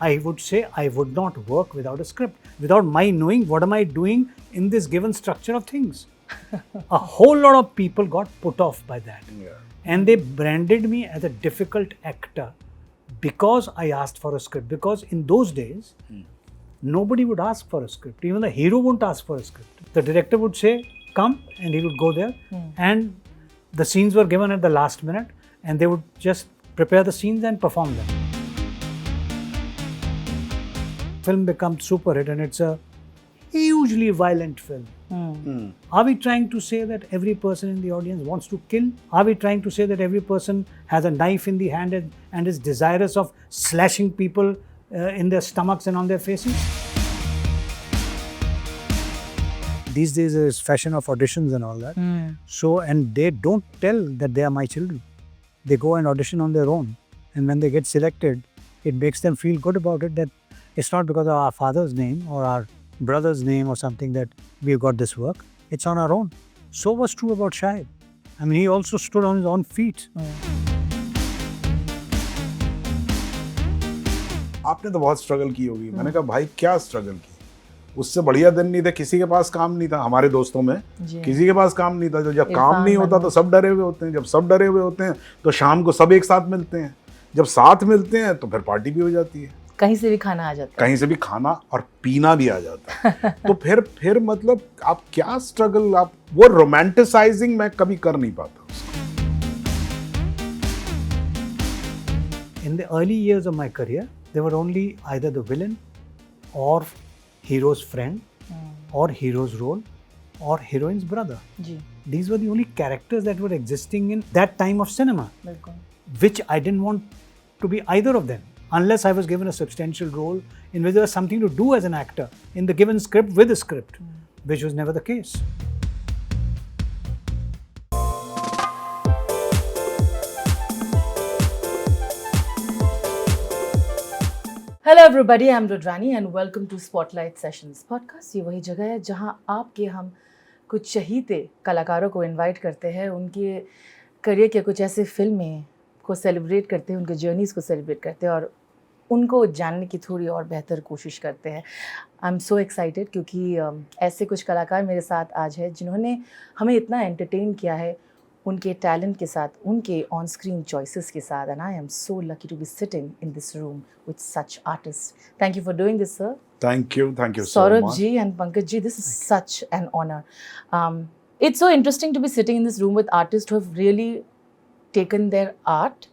I would say I would not work without a script, without my knowing what am I doing in this given structure of things. A whole lot of people got put off by that. Yeah. And they branded me as a difficult actor because I asked for a script. Because in those days, nobody would ask for a script. Even the hero won't ask for a script. The director would say, come, and he would go there. And the scenes were given at the last minute, and they would just prepare the scenes and perform them. Film becomes super hit, and it's a hugely violent film. Are we trying to say that every person in the audience wants to kill? Are we trying to say that every person has a knife in the hand and is desirous of slashing people in their stomachs and on their faces? These days there is fashion of auditions and all that. So, and they don't tell that they are my children. They go and audition on their own. And when they get selected, it makes them feel good about it, that it's not because of our father's name or our brother's name or something that we've got this work. It's on our own. So was true about Shahid. I mean, he also stood on his own feet. आपने तो बहुत struggle की होगी। मैंने कहा भाई क्या struggle की, उससे बढ़िया दिन नहीं था, किसी के पास काम नहीं था, हमारे दोस्तों में किसी के पास काम नहीं था। तो जब काम नहीं होता तो सब डरे हुए होते हैं, जब सब डरे हुए होते हैं तो शाम को सब एक साथ मिलते हैं, जब साथ मिलते हैं तो फिर पार्टी भी हो जाती है, कहीं से भी खाना आ जाता है, कहीं से भी खाना और पीना भी आ जाता है। तो फिर मतलब आप क्या स्ट्रगल, आप वो रोमांटिसाइजिंग मैं कभी कर नहीं पाता। In the early years of my career, there were only either the villain or hero's friend or hero's role or heroine's brother. These were the only characters that were existing in that time of cinema, which I didn't want to be either of them unless I was given a substantial role in which there was something to do as an actor in the given script with a script, which was never the case. Hello everybody, I am Rudrani and welcome to spotlight sessions podcast. ये वही जगह है जहां आपके हम कुछ चहीते कलाकारों को इनवाइट करते हैं, उनके करियर के कुछ ऐसे फिल्में को सेलिब्रेट करते हैं, उनके जर्नीज़ को सेलिब्रेट करते हैं और उनको जानने की थोड़ी और बेहतर कोशिश करते हैं। आई एम सो एक्साइटेड क्योंकि ऐसे कुछ कलाकार मेरे साथ आज है जिन्होंने हमें इतना एंटरटेन किया है उनके टैलेंट के साथ, उनके ऑन स्क्रीन चॉइसेस के साथ। And I am so lucky to be sitting in this room with such artist. Thank you for doing this sir. Thank you so much. Saurabh ji and Pankaj ji, this is such an honor. It's so interesting to be sitting in this room with artists who have really taken their art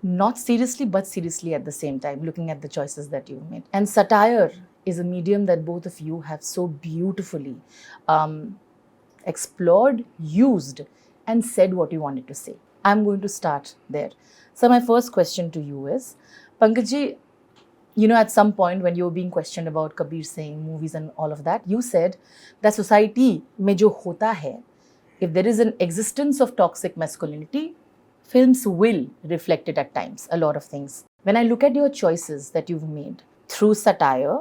not seriously but seriously at the same time, looking at the choices that you've made. And satire is a medium that both of you have so beautifully explored, used, and said what you wanted to say. I'm going to start there. So my first question to you is, Pankaj ji, you know, at some point when you were being questioned about Kabir Singh, movies and all of that, you said that society mein jo hota hai, if there is an existence of toxic masculinity, films will reflect it at times, a lot of things. When I look at your choices that you've made through satire,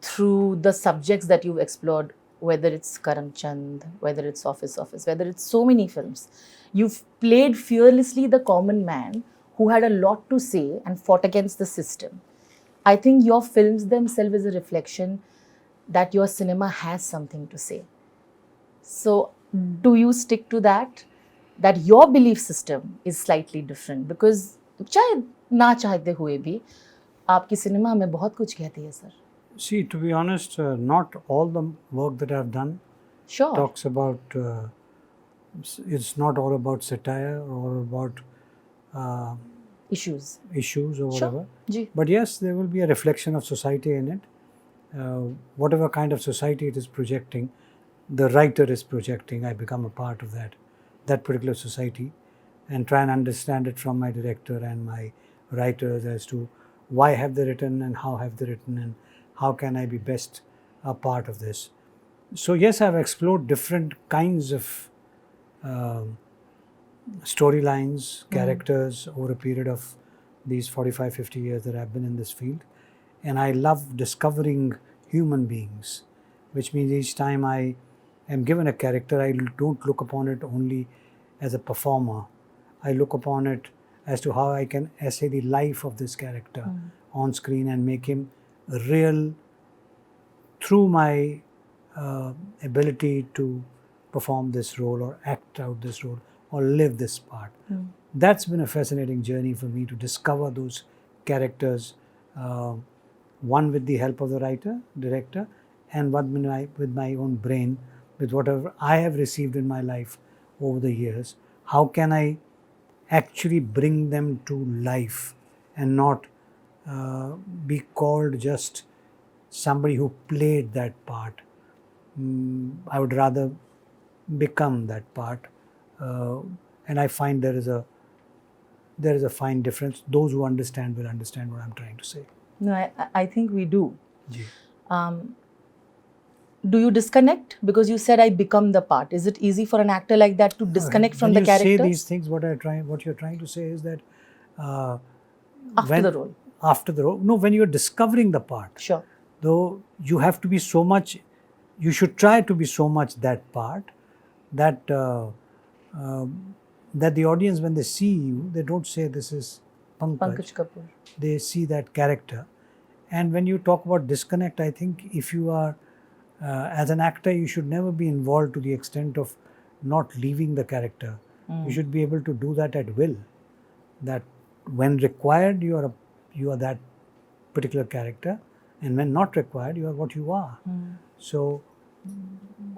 through the subjects that you've explored, whether it's Karamchand, whether it's Office, whether it's so many films, you've played fearlessly the common man who had a lot to say and fought against the system. I think your films themselves is a reflection that your cinema has something to say. So, do you stick to that? That your belief system is slightly different? Because चाहे ना चाहते हुए भी आपकी cinema में बहुत कुछ कहती है sir. See, to be honest, not all the work that I've done talks about, it's not all about satire or about issues or whatever. But yes, there will be a reflection of society in it. Whatever kind of society it is projecting, the writer is projecting. I become a part of that particular society and try and understand it from my director and my writers as to why have they written and how have they written and how can I be best a part of this. So yes, I've explored different kinds of storylines, characters over a period of these 45-50 years that I've been in this field, and I love discovering human beings, which means each time I am given a character, I don't look upon it only as a performer. I look upon it as to how I can essay the life of this character on screen and make him real through my ability to perform this role or act out this role or live this part. That's been a fascinating journey for me to discover those characters, one with the help of the writer, director, and one with my own brain, with whatever I have received in my life over the years. How can I actually bring them to life and not be called just somebody who played that part? I would rather become that part, and I find there is a fine difference. Those who understand will understand what I'm trying to say. No, I think we do. Ji. Do you disconnect? Because you said I become the part. Is it easy for an actor like that to disconnect from the character? When you say these things, what you're trying to say is that After the role. After the role. No, when you're discovering the part. Sure. Though you have to be so much, you should try to be so much that part that that the audience, when they see you, they don't say this is Pankaj Kapur. They see that character. And when you talk about disconnect, I think if you are, as an actor, you should never be involved to the extent of not leaving the character. You should be able to do that at will. That when required, you are that particular character, and when not required, you are what you are. So,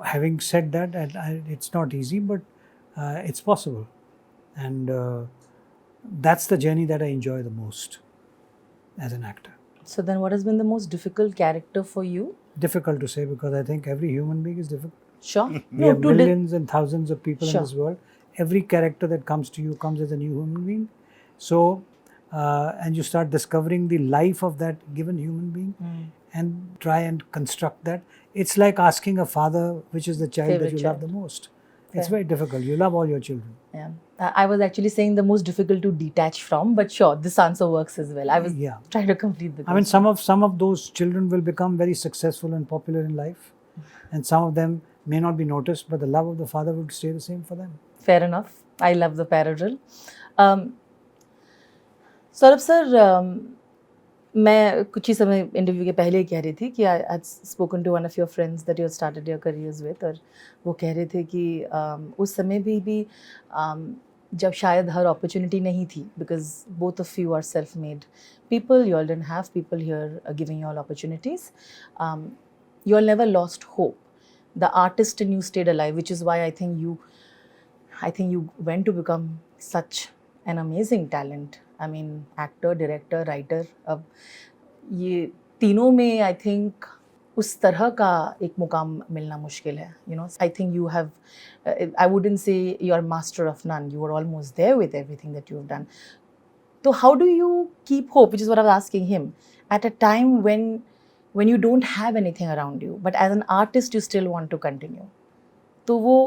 having said that, it's not easy, but it's possible, and that's the journey that I enjoy the most as an actor. So then, what has been the most difficult character for you? Difficult to say, because I think every human being is difficult. Sure. We have millions and thousands of people Sure. in this world. Every character that comes to you comes as a new human being. So, and you start discovering the life of that given human being and try and construct that. It's like asking a father which is the child Favorite that you child. love the most. It's very difficult. You love all your children. Yeah. I was actually saying the most difficult to detach from, but sure, this answer works as well. I was trying to complete the question. I mean, some of those children will become very successful and popular in life, and some of them may not be noticed, but the love of the father would stay the same for them. Fair enough. I love the parallel. Saurabh sir, मैं कुछ ही समय interview के पहले ही कह रही थी कि I had spoken to one of your friends that you started your careers with, और वो कह रहे थे कि उस समय भी जब शायद हर अपॉर्चुनिटी नहीं थी, because both of you are self made people, you all didn't have people here giving you all opportunities, you all never lost hope. The artist in you stayed alive, which is why I think you went to become such an amazing talent. I mean, actor, director, writer. अब ये तीनों में I think उस तरह का एक मुकाम मिलना मुश्किल है. You know, I think you have, I wouldn't say you're master of none. You were almost there with everything that you have done. So how do you keep hope, which is what I was asking him, at a time when you don't have anything around you, but as an artist you still want to continue? तो वो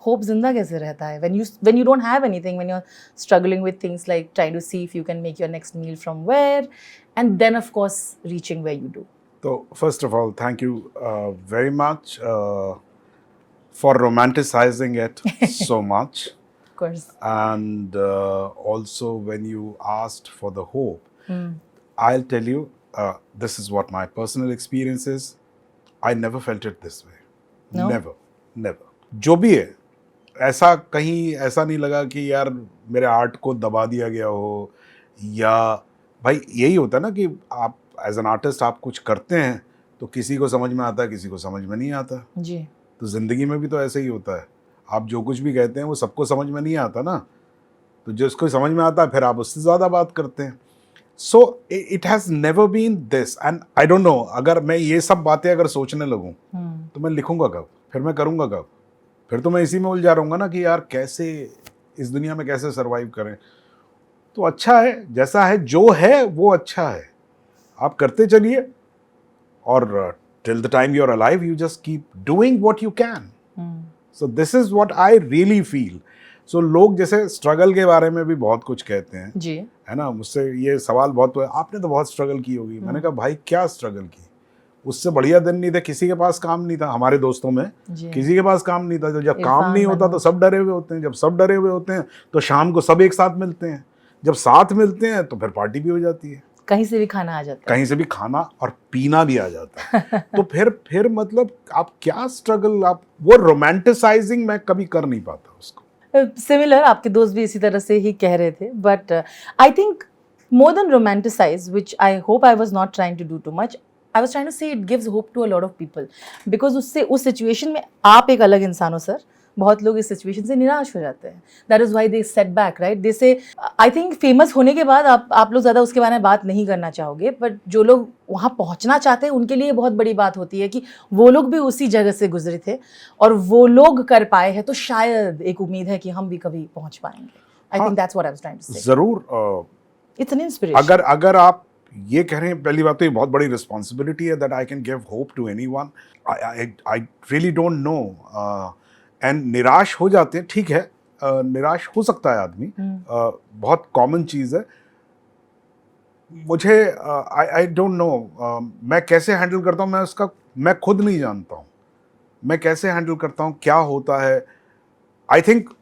hope ज़िंदा कैसे रहता है when you don't have anything, when you're struggling with things like trying to see if you can make your next meal from where, and then of course reaching where you do? So first of all, thank you very much for romanticizing it so much. Of course. And also when you asked for the hope, I'll tell you, this is what my personal experience is. I never felt it this way. No? Never. जो भी है, ऐसा कहीं ऐसा नहीं लगा कि यार मेरे आर्ट को दबा दिया गया हो, या भाई यही होता है ना कि आप एज एन आर्टिस्ट आप कुछ करते हैं तो किसी को समझ में आता है, किसी को समझ में नहीं आता जी. तो ज़िंदगी में भी तो ऐसे ही होता है. आप जो कुछ भी कहते हैं वो सबको समझ में नहीं आता ना, तो जिसको समझ में आता है फिर आप उससे ज़्यादा बात करते हैं. So it has never been this, and I don't know, अगर मैं ये सब बातें अगर सोचने लगूँ तो मैं लिखूँगा कब, फिर मैं करूँगा कब, फिर तो मैं इसी में उलझा रहूँगा ना कि यार कैसे इस दुनिया में कैसे सर्वाइव करें. तो अच्छा है जैसा है, जो है वो अच्छा है, आप करते चलिए, और till the time you are alive you just keep doing what you can. So this is what I really feel. So लोग जैसे स्ट्रगल के बारे में भी बहुत कुछ कहते हैं जी, है ना, मुझसे ये सवाल बहुत, आपने तो बहुत स्ट्रगल की होगी. मैंने कहा भाई क्या स्ट्रगल की, उससे बढ़िया दिन नहीं था, किसी के पास काम नहीं था, हमारे दोस्तों में किसी के पास काम नहीं था. तो जब काम नहीं होता तो सब डरे हुए होते हैं, जब सब डरे हुए होते हैं तो शाम को सब एक साथ मिलते हैं, जब साथ मिलते हैं तो फिर पार्टी भी हो जाती है. कहीं से भी खाना आ जाता है, कहीं से भी खाना और पीना भी आ जाता है। तो फिर मतलब आप क्या स्ट्रगल, आप वो रोमांटिसाइजिंग मैं कभी कर नहीं पाता उसको। सिमिलर, आपके दोस्त भी इसी तरह से ही कह रहे थे, but I think more than romanticize, which I hope I was not trying to do too much, I was trying to say it gives hope to a lot of people, because उससे उस situation में आप एक अलग इंसान हो sir, बहुत लोग इस सिचुएशन से निराश हो जाते हैं, that is why they set back, right? They say I think famous होने के बाद आप लोग ज़्यादा उसके बारे में बात नहीं करना चाहोगे, बट जो लोग वहाँ पहुँचना चाहते हैं उनके लिए बहुत बड़ी बात होती है कि वो लोग भी उसी जगह से गुजरे थे और वो लोग कर पाए हैं, तो शायद एक उम्मीद है कि हम भी कभी पहुँच पाएंगे। I think that's what I was trying to say. जरूर, इट्स एन इंस्पिरेशन। अगर आप ये कह रहे हैं, पहली बात तो ये बहुत बड़ी रिस्पॉन्सिबिलिटी है that I can give hope to anyone. I really don't know, and निराश हो जाते हैं, ठीक है, निराश हो सकता है आदमी, बहुत कॉमन चीज़ है। मुझे आई डोंट नो मैं कैसे हैंडल करता हूँ, मैं खुद नहीं जानता हूँ मैं कैसे हैंडल करता हूँ, क्या होता है। आई थिंक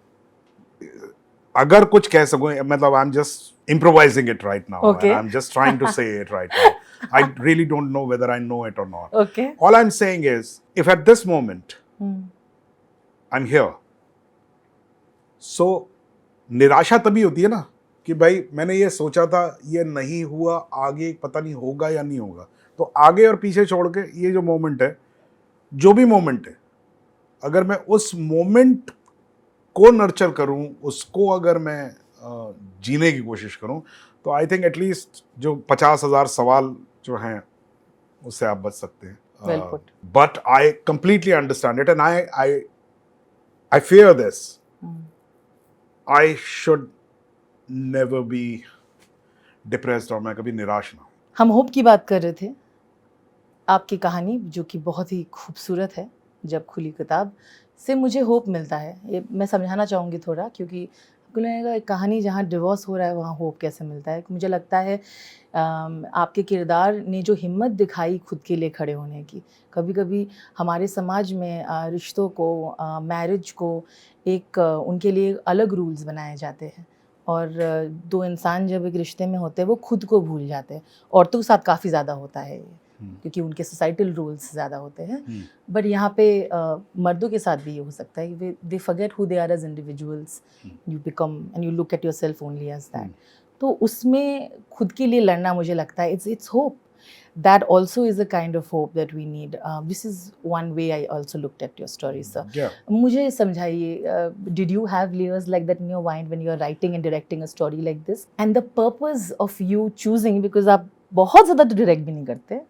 अगर कुछ कह सकूँ, मतलब I am just improvising it right now, Okay. and I'm just trying to say it right now. I really don't know whether I know it or not. Okay. All I'm saying is, if at this moment I'm here, so निराशा तभी होती है ना कि भाई मैंने ये सोचा था, ये नहीं हुआ, आगे पता नहीं होगा या नहीं होगा। तो आगे और पीछे छोड़ के ये जो मोमेंट है, जो भी मोमेंट है, अगर मैं उस मोमेंट को नर्चर करूं, उसको अगर मैं जीने की कोशिश करूं, तो आई थिंक एटलीस्ट जो 50,000 सवाल जो हैं उससे आप बच सकते हैं। But I completely understand it, and I fear this, I should never be depressed, और मैं कभी निराश ना हूं। हम होप की बात कर रहे थे, आपकी कहानी जो कि बहुत ही खूबसूरत है, जब खुली किताब से मुझे होप मिलता है। ये मैं समझाना चाहूँगी थोड़ा, क्योंकि आपको लगेगा एक कहानी जहाँ डिवोर्स हो रहा है वहाँ होप कैसे मिलता है। मुझे लगता है आपके किरदार ने जो हिम्मत दिखाई खुद के लिए खड़े होने की, कभी कभी हमारे समाज में रिश्तों को, मैरिज को एक उनके लिए अलग रूल्स बनाए जाते हैं, और दो इंसान जब एक रिश्ते में होते हैं वो खुद को भूल जाते हैं। औरतों के साथ काफ़ी ज़्यादा होता है ये, क्योंकि उनके सोसाइटल रूल्स ज़्यादा होते हैं, बट यहाँ पे मर्दों के साथ भी ये हो सकता है कि they forget who they are as individuals, you become and you look at yourself only as that. तो उसमें खुद के लिए लड़ना, मुझे लगता है it's hope, that also is a kind of hope that we need. This is one way I also looked at your story, sir. Yeah. मुझे समझाइए, did you have layers like that in your mind when you are writing and directing a story like this? And the purpose of you choosing, because आप बहुत ज़्यादा तो direct भी नहीं करते,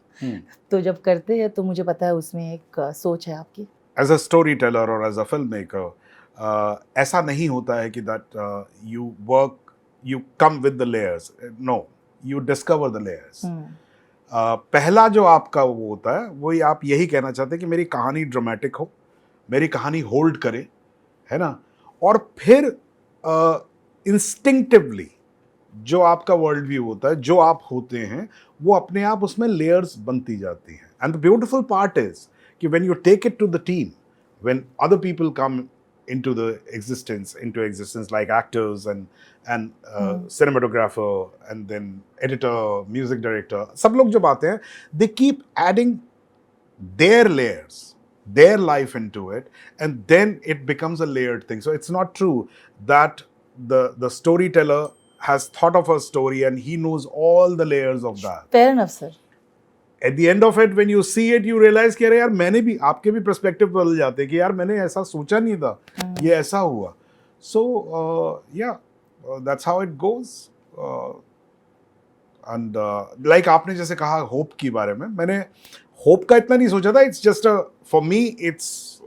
तो जब करते हैं तो मुझे पता है उसमें एक सोच है आपकी। As a storyteller or as a filmmaker, ऐसा नहीं होता है कि that you come with the layers. No, you discover the layers. पहला जो आपका वो होता है, वही आप यही कहना चाहते हैं कि मेरी कहानी ड्रामेटिक हो, मेरी कहानी होल्ड करे, है ना, और फिर इंस्टिंक्टिवली जो आपका वर्ल्ड व्यू होता है, जो आप होते हैं, वो अपने आप उसमें लेयर्स बनती जाती हैं। And the beautiful part is कि when you take it to the team, when other people come into existence like actors and cinematographer and then editor, music director, सब लोग जब आते हैं, they keep adding their layers, their life into it, and then it becomes a layered thing. So it's not true that the storyteller has thought of a story and he knows all the layers of that. Fair enough, sir. At the end of it, when you see it, you realize कि अरे यार, मैंने भी, आपके भी perspective बदल जाते हैं कि यार मैंने ऐसा सोचा नहीं था, ये ऐसा हुआ। So yeah, that's how it goes. And like आपने जैसे कहा होप के बारे में, मैंने होप का इतना नहीं सोचा था। It's just for me, it's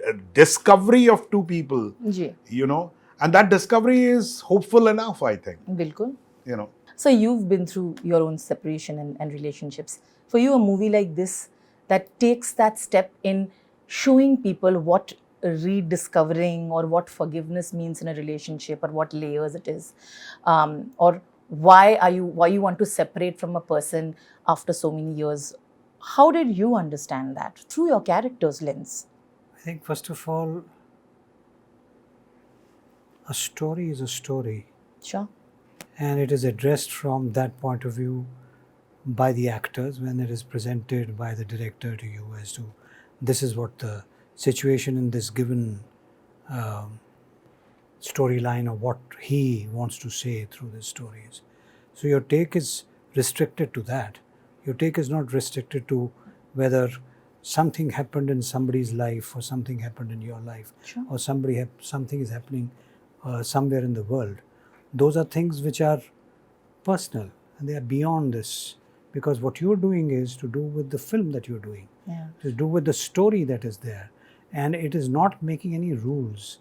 a discovery of two people, you know, and that discovery is hopeful enough, I think. बिल्कुल. You know. So you've been through your own separation and relationships. For you, a movie like this that takes that step in showing people what rediscovering or what forgiveness means in a relationship, or what layers it is, or why you want to separate from a person after so many years. How did you understand that through your character's lens? I think first of all, a story is a story. Sure. and it is addressed from that point of view by the actors when it is presented by the director to you as to this is what the situation in this given storyline or what he wants to say through the stories. So your take is restricted to that. Your take is not restricted to whether something happened in somebody's life or something happened in your life, sure, or something is happening somewhere in the world. Those are things which are personal and they are beyond this, because what you're doing is to do with the film that you're doing, to do with the story that is there, and it is not making any rules.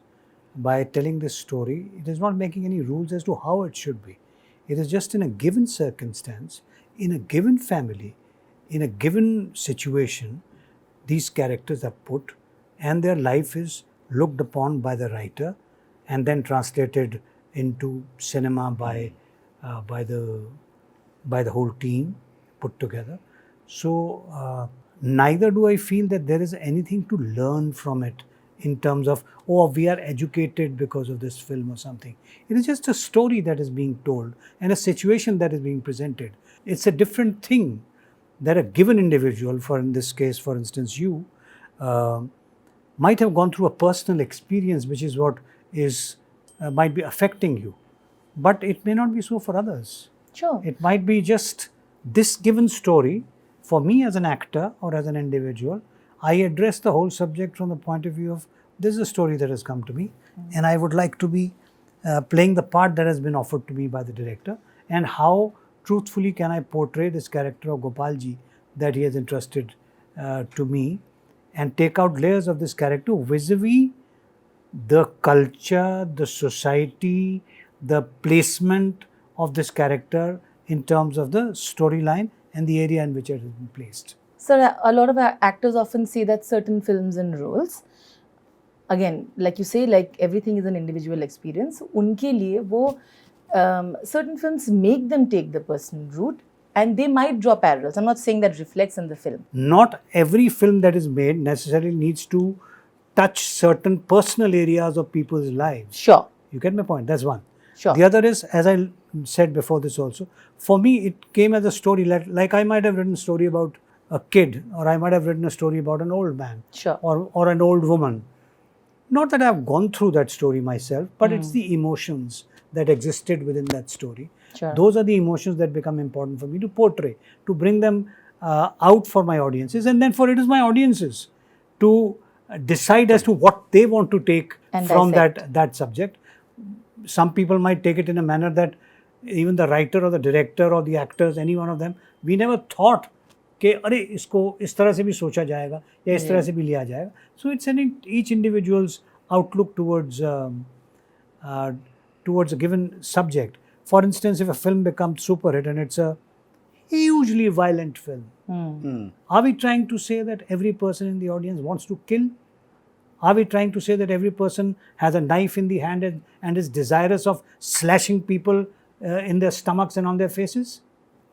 By telling this story, it is not making any rules as to how it should be. It is just in a given circumstance, in a given family, in a given situation, these characters are put and their life is looked upon by the writer and then translated into cinema by the whole team put together. So neither do I feel that there is anything to learn from it in terms of, oh, we are educated because of this film or something. It is just a story that is being told and a situation that is being presented. It's a different thing that a given individual, for in this case, for instance, you, might have gone through a personal experience, which is what is might be affecting you. But it may not be so for others. sure. It might be just this given story. For me as an actor or as an individual, I address the whole subject from the point of view of this is a story that has come to me and I would like to be playing the part that has been offered to me by the director, and how truthfully can I portray this character of Gopalji that he has entrusted to me, and take out layers of this character vis-a-vis the culture, the society, the placement of this character in terms of the storyline and the area in which it has been placed. So a lot of actors often say that certain films and roles, again, like you say, like everything is an individual experience. Unke liye wo certain films make them take the personal route, and they might draw parallels. I'm not saying that reflects in the film. Not every film that is made necessarily needs to touch certain personal areas of people's lives. Sure. You get my point? That's one. Sure. The other is, as I said before this also, for me it came as a story, like I might have written a story about a kid, or I might have written a story about an old man, Sure. or an old woman. Not that I've gone through that story myself, but it's the emotions that existed within that story. Sure. Those are the emotions that become important for me to portray, to bring them out for my audiences, and then for it is my audiences to decide as to what they want to take And from dissect. that subject. Some people might take it in a manner that even the writer or the director or the actors, any one of them, we never thought कि अरे इसको इस तरह से भी सोचा जाएगा या इस तरह से भी लिया जाएगा. So it's each individual's outlook towards a given subject. For instance, if a film becomes super hit and it's a hugely violent film, are we trying to say that every person in the audience wants to kill? Are we trying to say that every person has a knife in the hand and is desirous of slashing people in their stomachs and on their faces?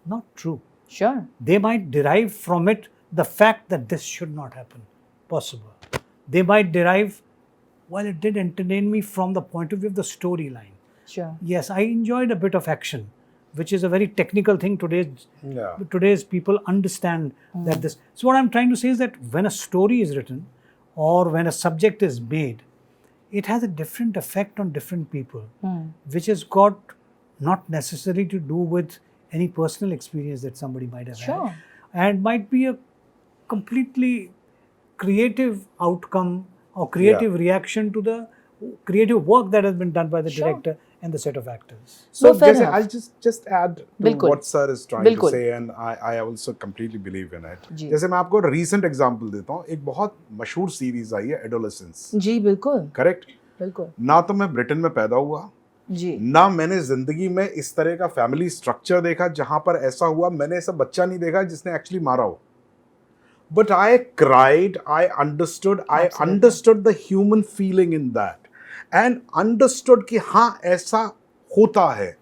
Not true. Sure. They might derive from it the fact that this should not happen, possible. They might derive, well, it did entertain me from the point of view of the storyline. Sure. Yes, I enjoyed a bit of action, which is a very technical thing. Today's people understand that this. So what I'm trying to say is that when a story is written or when a subject is made, it has a different effect on different people, which has got not necessarily to do with any personal experience that somebody might have had, and might be a completely creative outcome or creative reaction to the creative work that has been done by the director and the set of actors. So fair I'll enough. just add to what sir is trying to say, and I also completely believe in it. जैसे मैं आपको recent example देता हूँ, एक बहुत मशहूर series आई है Adolescence. जी बिल्कुल. Correct? बिल्कुल. ना तो मैं ब्रिटेन में पैदा हुआ, जी. ना मैंने जिंदगी में इस तरह का फैमिली स्ट्रक्चर देखा जहां पर ऐसा हुआ. मैंने ऐसा बच्चा नहीं देखा जिसने एक्चुअली मारा हो. But I cried, I understood the human feeling in that, and understood कि हाँ ऐसा होता है.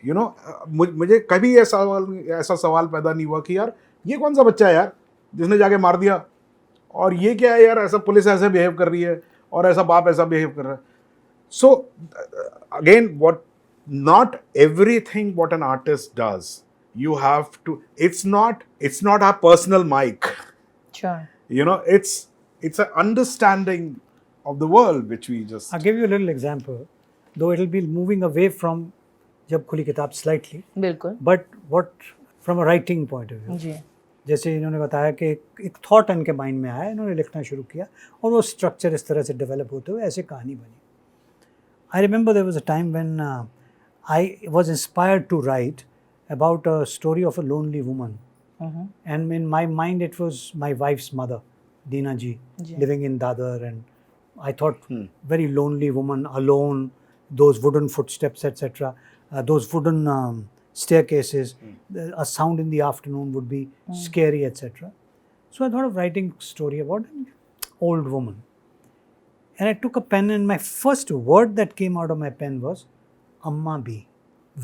You know, मुझे कभी ऐसा सवाल पैदा नहीं हुआ कि यार ये कौन सा बच्चा है यार जिसने जाके मार दिया, और ये क्या है यार, ऐसा पुलिस ऐसे बिहेव कर रही है और ऐसा बाप ऐसा बिहेव कर रहा है. So again, what not everything what an artist does, you have to, it's not our personal mic. Sure. You know, it's an understanding of the world which we just... I'll give you a little example, though it'll be moving away from Jab Khuli Kitaab slightly. बिल्कुल. But what, from a writing point of view, जी. जैसे इन्होंने बताया कि एक thought इनके mind में आया, इन्होंने लिखना शुरू किया और वो स्ट्रक्चर इस तरह से डेवलप होते हुए ऐसे कहानी बनी. I remember there was a time when I was inspired to write about a story of a lonely woman. And in my mind it was my wife's mother, Deena ji, living in Dadar, and I thought very lonely woman, alone, those wooden footsteps, etc., those wooden staircases, a sound in the afternoon would be scary, etc. So I thought of writing a story about an old woman. And I took a pen, and my first word that came out of my pen was Amma Bi.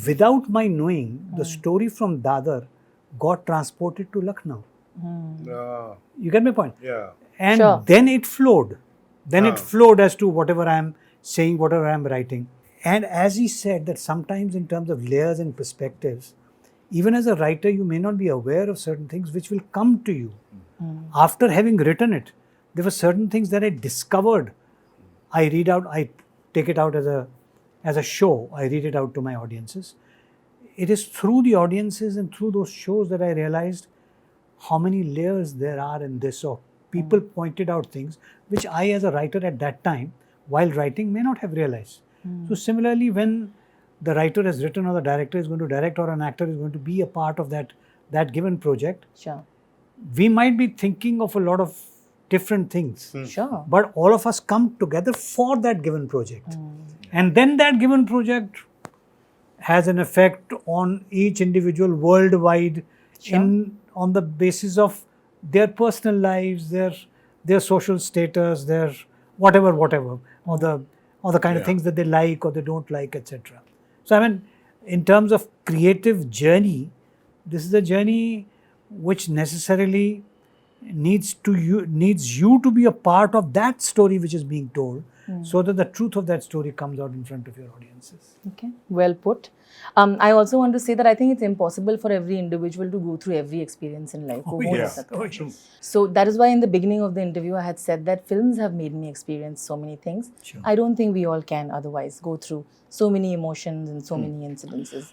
Without my knowing, the story from Dadar got transported to Lucknow. You get my point? Yeah. And then it flowed. Then it flowed as to whatever I am saying, whatever I am writing. And as he said, that sometimes in terms of layers and perspectives, even as a writer, you may not be aware of certain things which will come to you. After having written it, there were certain things that I discovered. I read out, I take it out as a show, I read it out to my audiences. It is through the audiences and through those shows that I realized how many layers there are in this. Or people pointed out things which I, as a writer at that time, while writing, may not have realized. So similarly, when the writer has written or the director is going to direct or an actor is going to be a part of that given project, we might be thinking of a lot of different things. Sure. But all of us come together for that given project. And then that given project has an effect on each individual worldwide on the basis of their personal lives, their social status, their whatever, or the kind of things that they like or they don't like, etc. So I mean, in terms of creative journey, this is a journey which necessarily needs you to be a part of that story which is being told, so that the truth of that story comes out in front of your audiences. Okay, well put. I also want to say that I think it's impossible for every individual to go through every experience in life. So that is why in the beginning of the interview I had said that films have made me experience so many things. I don't think we all can otherwise go through so many emotions and so many incidences,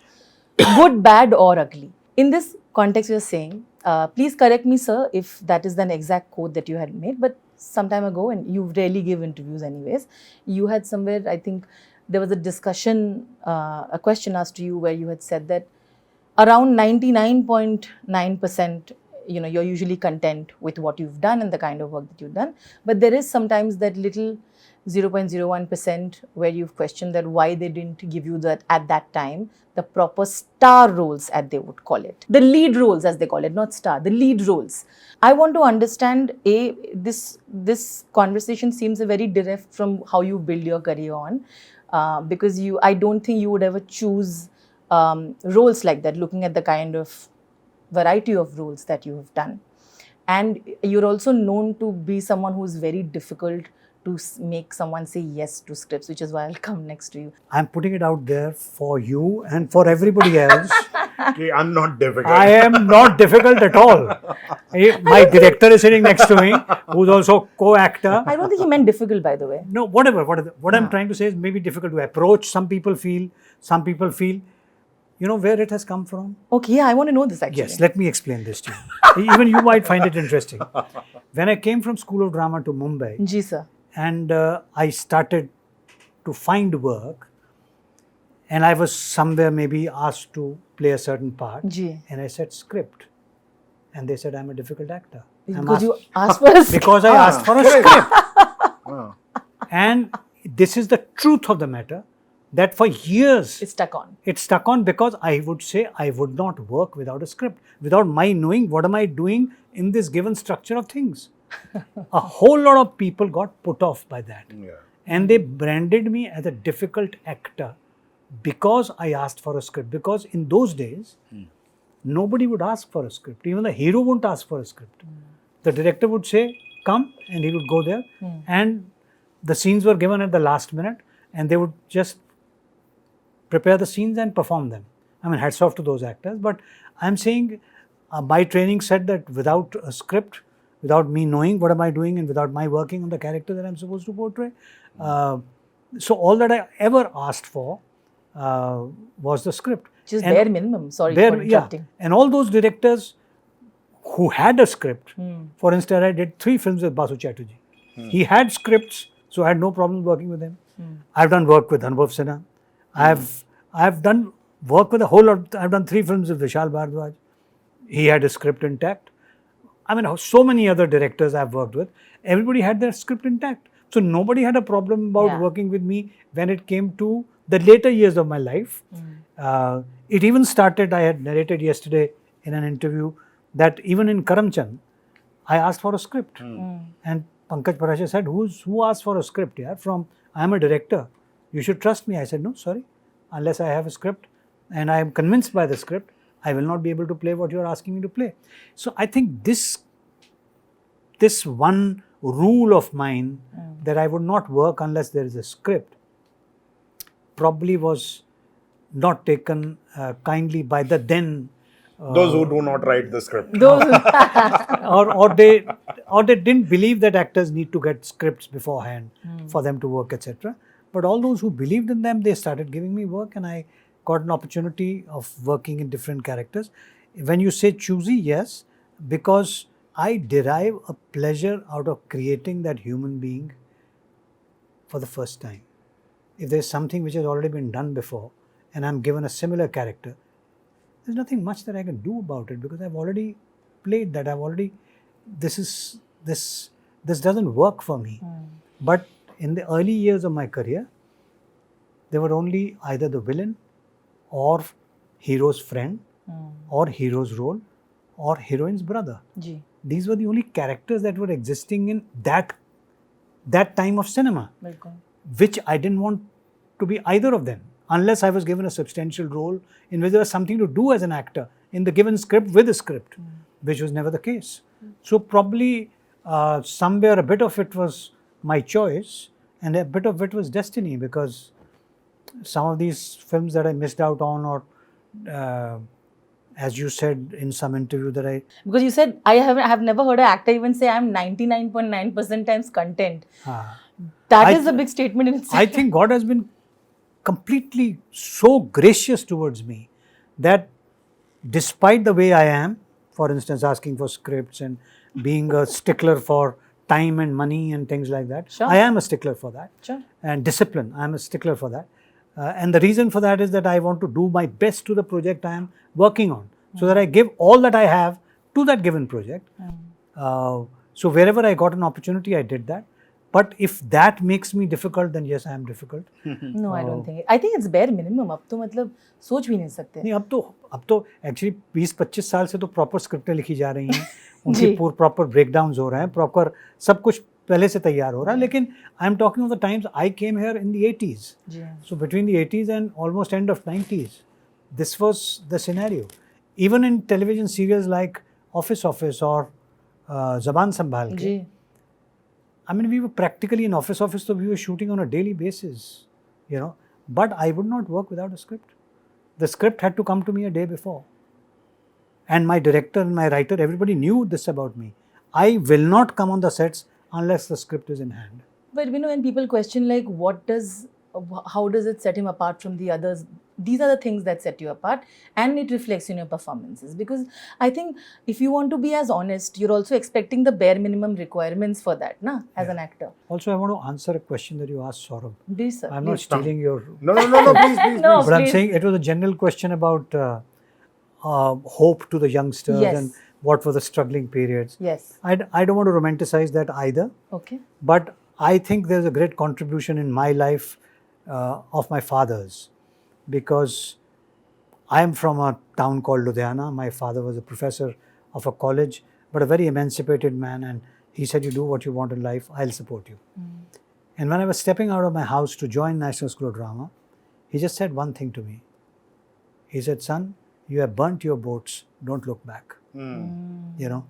good, bad or ugly. In this context you're saying, please correct me, sir, if that is the exact quote that you had made, but some time ago, and you rarely give interviews anyways, you had somewhere, I think there was a discussion, a question asked to you where you had said that around 99.9%, you're usually content with what you've done and the kind of work that you've done, but there is sometimes that little 0.01% where you've questioned that why they didn't give you that at that time, the proper star roles, as they would call it. The lead roles, as they call it, not star, the lead roles. I want to understand, this conversation seems very direct from how you build your career on, because I don't think you would ever choose roles like that, looking at the kind of variety of roles that you have done. And you're also known to be someone who's very difficult to make someone say yes to scripts, which is why I'll come next to you. I'm putting it out there for you and for everybody else. I'm not difficult. I am not difficult at all. My director is sitting next to me, who's also co-actor. I don't think he meant difficult, by the way. No, whatever. What I'm trying to say is maybe difficult to approach. Some people feel, you know where it has come from? Okay, yeah, I want to know this actually. Yes, let me explain this to you. Even you might find it interesting. When I came from School of Drama to Mumbai, Ji, sir. And I started to find work, and I was somewhere maybe asked to play a certain part, and I said script, and they said I'm a difficult actor. Because you asked for a script? Because I asked for a script. And this is the truth of the matter, that for years It's stuck on. It's stuck on because I would say I would not work without a script, without my knowing what am I doing in this given structure of things. A whole lot of people got put off by that. And they branded me as a difficult actor because I asked for a script. Because in those days, nobody would ask for a script. Even the hero wouldn't ask for a script. The director would say, come, and he would go there. And the scenes were given at the last minute, and they would just prepare the scenes and perform them. I mean, hats off to those actors. But I'm saying my training said that without a script, without me knowing what am I doing and without my working on the character that I'm supposed to portray, so all that I ever asked for was the script. Just bare minimum, sorry for interrupting. Yeah. And all those directors who had a script, for instance, I did 3 films with Basu Chatterjee. He had scripts, so I had no problem working with him. I've done work with Anubhav Sinha. I've done work with a whole lot. I've done 3 films with Vishal Bhardwaj. He had a script intact. I mean, so many other directors I've worked with, everybody had their script intact. So nobody had a problem about working with me when it came to the later years of my life. It even started, I had narrated yesterday in an interview that even in Karamchand, I asked for a script. And Pankaj Kapur said, who asked for a script? Yeah? I'm a director. You should trust me. I said, no, sorry. Unless I have a script and I am convinced by the script, I will not be able to play what you are asking me to play. So I think this one rule of mine that I would not work unless there is a script probably was not taken kindly by the then those who do not write the script. or they didn't believe that actors need to get scripts beforehand for them to work, etc. But all those who believed in them, they started giving me work, and I got an opportunity of working in different characters. When you say choosy, yes, because I derive a pleasure out of creating that human being for the first time. If there's something which has already been done before and I'm given a similar character, there's nothing much that I can do about it because I've already played that. This doesn't work for me. But in the early years of my career, there were only either the villain or hero's friend or hero's role or heroine's brother. These were the only characters that were existing in that time of cinema, which I didn't want to be either of them unless I was given a substantial role in which there was something to do as an actor in the given script with a script, which was never the case. So probably somewhere a bit of it was my choice and a bit of it was destiny, because some of these films that I missed out on, or as you said in some interview that I... Because you said, I have never heard an actor even say I'm 99.9% times content. That is a big statement in itself. I think God has been completely so gracious towards me that despite the way I am, for instance, asking for scripts and being a stickler for time and money and things like that, I am a stickler for that. And discipline, I am a stickler for that. And the reason for that is that I want to do my best to the project I am working on, so that I give all that I have to that given project. So wherever I got an opportunity, I did that. But if that makes me difficult, then yes, I am difficult. No, I don't think it. I think it's bare minimum. अब तो मतलब सोच भी नहीं सकते. नहीं, अब तो actually 20-25 साल से तो proper स्क्रिप्टें लिखी जा रही हैं, उनकी proper breakdowns हो रहे हैं, proper सब कुछ पहले से तैयार हो रहा है. लेकिन I am talking of the times I came here in the 80s. So between the 80s and almost end of 90s, this was the scenario. Even in television serials like Office or Zaban Sambhal. I mean, we were practically in Office, so we were shooting on a daily basis, you know. But I would not work without a script. The script had to come to me a day before. And my director and my writer, everybody knew this about me. I will not come on the sets unless the script is in hand. But you know, when people question like, how does it set him apart from the others? These are the things that set you apart, and it reflects in your performances. Because I think if you want to be as honest, you're also expecting the bare minimum requirements for that, as an actor. Also, I want to answer a question that you asked, Saurabh. Please, sir. I'm not stealing your... No, please. No, but I'm saying it was a general question about hope to the youngsters and what were the struggling periods. Yes. I don't want to romanticize that either. Okay. But I think there's a great contribution in my life of my father's, because I am from a town called Ludhiana. My father was a professor of a college, but a very emancipated man, and he said, you do what you want in life, I'll support you. And when I was stepping out of my house to join National School of Drama, he just said one thing to me. He said, son, you have burnt your boats, don't look back. You know,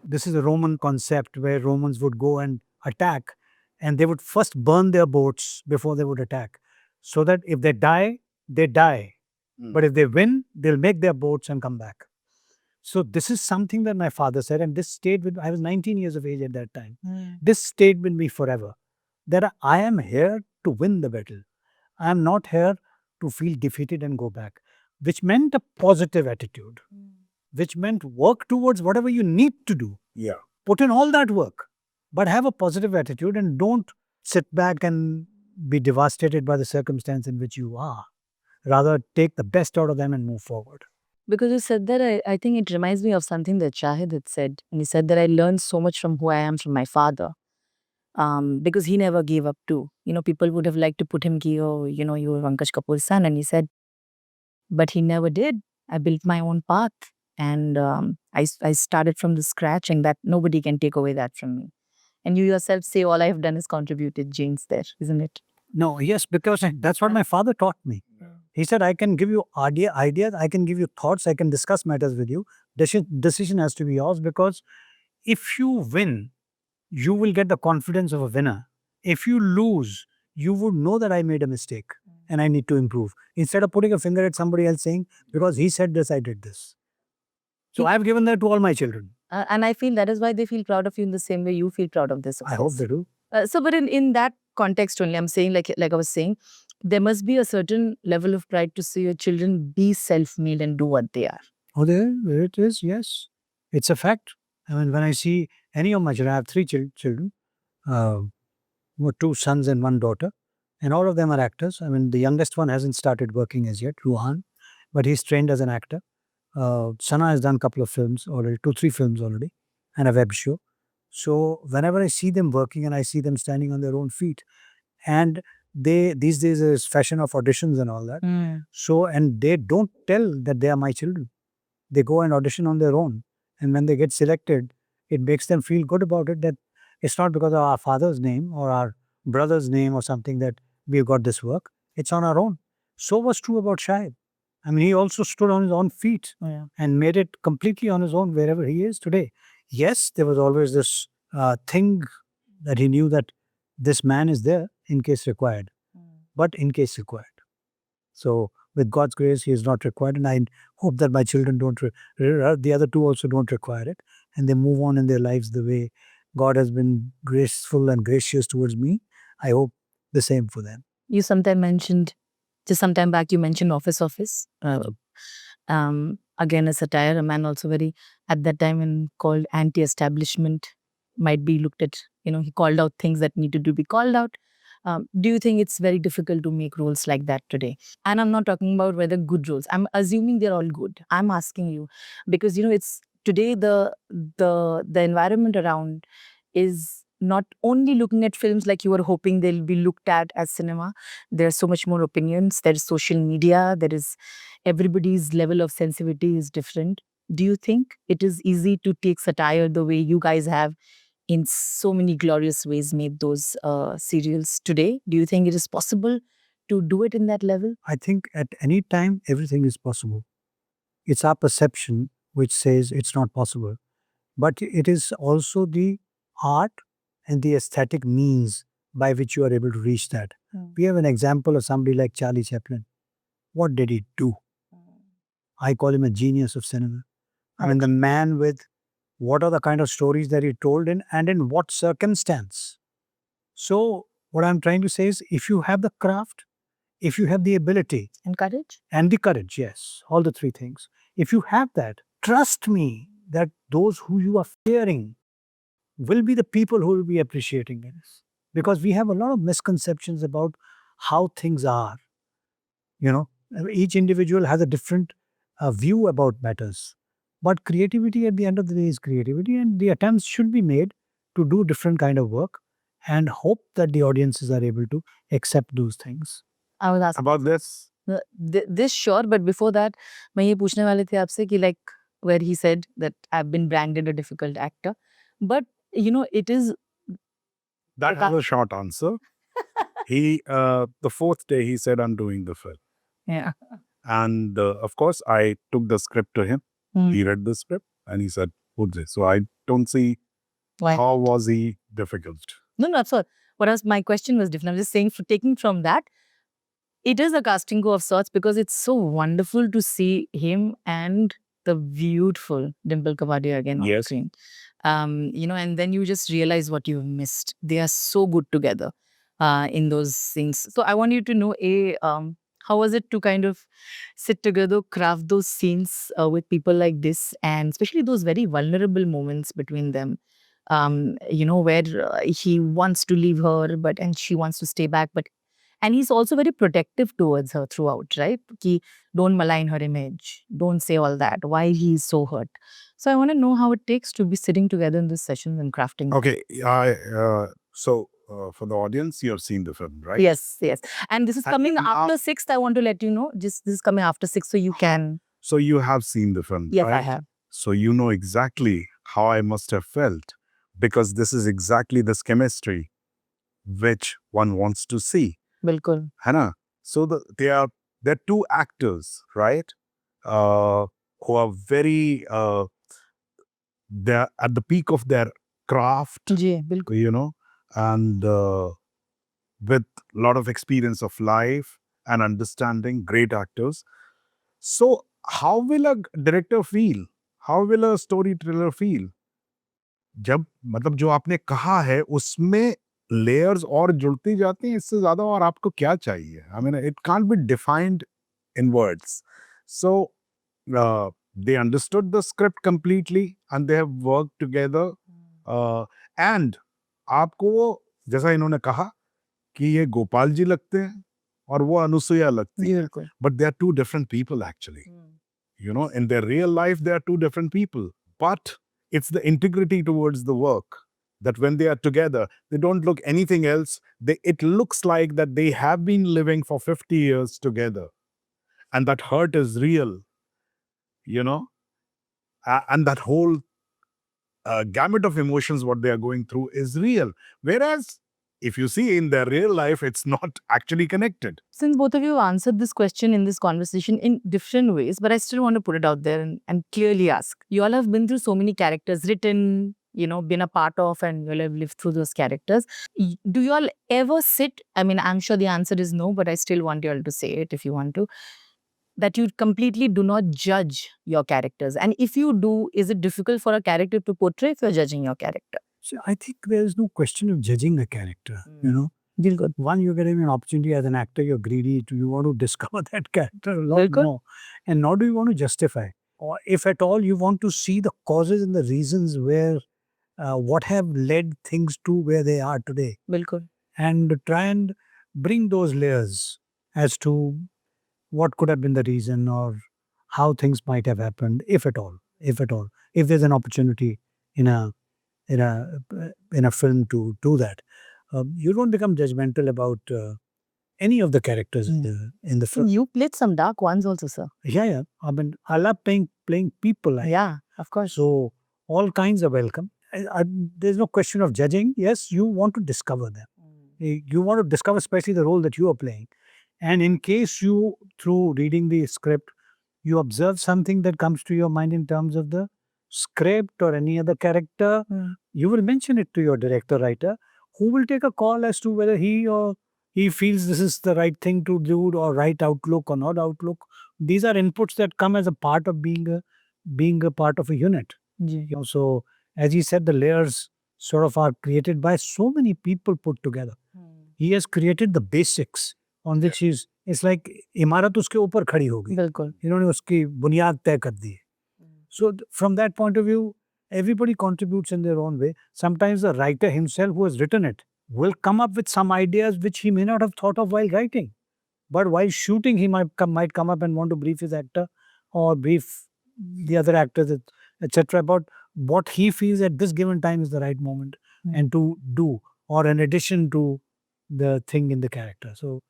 this is a Roman concept where Romans would go and attack, and they would first burn their boats before they would attack, so that if they die, they die. But if they win, they'll make their boats and come back. So this is something that my father said, and this stayed with. I was 19 years of age at that time. This stayed with me forever. That I am here to win the battle. I am not here to feel defeated and go back. Which meant a positive attitude. Which meant work towards whatever you need to do. Yeah. Put in all that work, but have a positive attitude and don't sit back and be devastated by the circumstance in which you are. Rather, take the best out of them and move forward. Because you said that, I think it reminds me of something that Shahid had said. And he said that I learned so much from who I am from my father. Because he never gave up too. People would have liked to put him, oh, you were Pankaj Kapur's son. And he said, but he never did. I built my own path. And I started from the scratch, and that nobody can take away that from me. And you yourself say all I have done is contributed, Jane's there, isn't it? No, yes, because that's what my father taught me. He said, I can give you ideas, I can give you thoughts, I can discuss matters with you. Decision has to be yours, because if you win, you will get the confidence of a winner. If you lose, you would know that I made a mistake and I need to improve. Instead of putting a finger at somebody else saying, because he said this, I did this. So I've given that to all my children. And I feel that is why they feel proud of you in the same way you feel proud of this. I hope they do. But in that context only, I'm saying, like I was saying, there must be a certain level of pride to see your children be self-made and do what they are. Oh, there it is, yes. It's a fact. I mean, when I see any of my children, I have three children, 2 sons and 1 daughter, and all of them are actors. I mean, the youngest one hasn't started working as yet, Ruhan, but he's trained as an actor. Sana has done a couple of films already, 2-3 films already, and a web show. So whenever I see them working and I see them standing on their own feet, and these days there's fashion of auditions and all that. So, and they don't tell that they are my children. They go and audition on their own. And when they get selected, it makes them feel good about it, that it's not because of our father's name or our brother's name or something that we've got this work. It's on our own. So was true about Shahid. I mean, he also stood on his own feet and made it completely on his own wherever he is today. Yes, there was always this thing that he knew that this man is there in case required, but in case required. So with God's grace, he is not required, and I hope that my children don't, the other 2 also don't require it, and they move on in their lives the way God has been graceful and gracious towards me. I hope the same for them. You sometime mentioned, just some time back, you mentioned office. Again, a satire, a man also very, at that time, when called anti-establishment, might be looked at, he called out things that needed to be called out. Do you think it's very difficult to make roles like that today? And I'm not talking about whether good roles. I'm assuming they're all good. I'm asking you because, it's today the environment around is not only looking at films like you were hoping they'll be looked at as cinema. There's so much more opinions. There's social media. There is everybody's level of sensitivity is different. Do you think it is easy to take satire the way you guys have in so many glorious ways made those serials today? Do you think it is possible to do it in that level? I think at any time, everything is possible. It's our perception which says it's not possible. But it is also the art and the aesthetic means by which you are able to reach that. We have an example of somebody like Charlie Chaplin. What did he do? I call him a genius of cinema. I mean, the man with what are the kind of stories that he told in and in what circumstance. So what I'm trying to say is, if you have the craft, if you have the ability. And courage? And the courage, yes. All the 3 things. If you have that, trust me that those who you are fearing will be the people who will be appreciating this. Because we have a lot of misconceptions about how things are. Each individual has a different view about matters. But creativity at the end of the day is creativity, and the attempts should be made to do different kind of work and hope that the audiences are able to accept those things. I was asking about this. This sure, but before that, मैं ये पूछने वाले थे आपसे कि like where he said that I've been branded a difficult actor, but it is. That was a short answer. He the 4th day he said, I'm doing the film. Yeah. And of course, I took the script to him. He read the script and he said, put this. So I don't see Why? how was he difficult. No, that's what. My question was different. I'm just saying, for taking from that, it is a casting call of sorts because it's so wonderful to see him and the beautiful Dimple Kapadia again on screen. And then you just realize what you've missed. They are so good together in those scenes. So I want you to know, how was it to kind of sit together, craft those scenes with people like this, and especially those very vulnerable moments between them, where he wants to leave her, and she wants to stay back, and he's also very protective towards her throughout, right? Ki, don't malign her image, don't say all that, why he's so hurt. So I want to know how it takes to be sitting together in this session and crafting. Okay, for the audience, you have seen the film, right? Yes. And this is coming after 6th, I want to let you know. This is coming after 6th, so you can. So you have seen the film, Yes, right? I have. So you know exactly how I must have felt, because this is exactly this chemistry which one wants to see. Bilkul. है ना? So they're two actors, right? Who are very they're at the peak of their craft, Ji, bilkul. And with a lot of experience of life and understanding, great actors. So how will a director feel? How will a storyteller feel? जब मतलब जो आपने कहा है उसमें layers और जुड़ती जाती हैं, इससे ज्यादा और आपको क्या चाहिए? I mean, it can't be defined in words. So they understood the script completely and they have worked together. And आपको वो, जैसा इन्होंने कहा कि ये गोपाल जी लगते हैं और वो अनुसुईया लगती है, but they are two different people actually. In their real life they are two different people, but it's the integrity towards the work that when they are together, they don't look anything else. It looks like that they have been living for 50 years together, and that hurt is real, and that whole gamut of emotions what they are going through is real. Whereas if you see in their real life, it's not actually connected. Since both of you answered this question in this conversation in different ways, but I still want to put it out there and clearly ask. You all have been through so many characters, written, been a part of, and you all have lived through those characters. Do you all ever sit, I mean, I'm sure the answer is no, but I still want you all to say it if you want to, that you completely do not judge your characters? And if you do, is it difficult for a character to portray if you're judging your character? So I think there is no question of judging a character, Bilkul. One, you're getting an opportunity as an actor, you're greedy, you want to discover that character a lot Bilkul. more. And nor do you want to justify. Or if at all, you want to see the causes and the reasons where, what have led things to where they are today. Bilkul. And try and bring those layers as to what could have been the reason or how things might have happened, if at all. If there's an opportunity in a film to do that. You don't become judgmental about any of the characters in the film. You played some dark ones also, sir. Yeah. I mean, I love playing people. Yeah, of course. So all kinds are welcome. There's no question of judging. Yes, you want to discover them. You want to discover especially the role that you are playing. And in case you, through reading the script, you observe something that comes to your mind in terms of the script or any other character, you will mention it to your director, writer, who will take a call as to whether he feels this is the right thing to do or right outlook or not outlook. These are inputs that come as a part of being a part of a unit. So as he said, the layers sort of are created by so many people put together. He has created the basics on which it's like इमारत उसके ऊपर खड़ी हो गई. बिल्कुल. इन्होंने उसकी बुनियाद तय कर दी. So from that point of view, everybody contributes in their own way. Sometimes the writer himself who has written it will come up with some ideas which he may not have thought of while writing. But while shooting, he might come up and want to brief his actor or brief the other actors, etc., about what he feels at this given time is the right moment and to do, or in addition to the thing in the character. So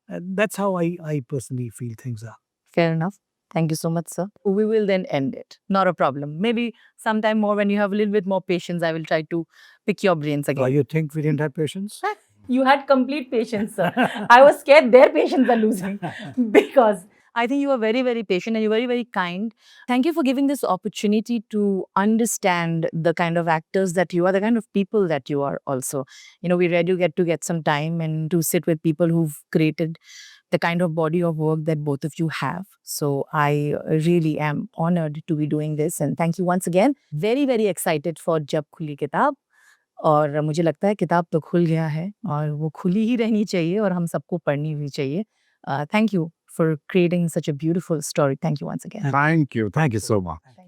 that's how I personally feel things are. Fair enough. Thank you so much, sir. We will then end it. Not a problem. Maybe sometime more when you have a little bit more patience, I will try to pick your brains again. Oh, you think we didn't have patience? You had complete patience, sir. I was scared their patience are losing because I think you are very, very patient and you're very, very kind. Thank you for giving this opportunity to understand the kind of actors that you are, the kind of people that you are also. We read you get some time and to sit with people who've created the kind of body of work that both of you have. So I really am honored to be doing this. And thank you once again. Very, very excited for Jab Khuli Kitab. और मुझे लगता है किताब तो खुल गया है और वो खुली ही रहनी चाहिए और हम सबको पढ़नी भी चाहिए. Thank you for creating such a beautiful story. Thank you once again. Thank you so much.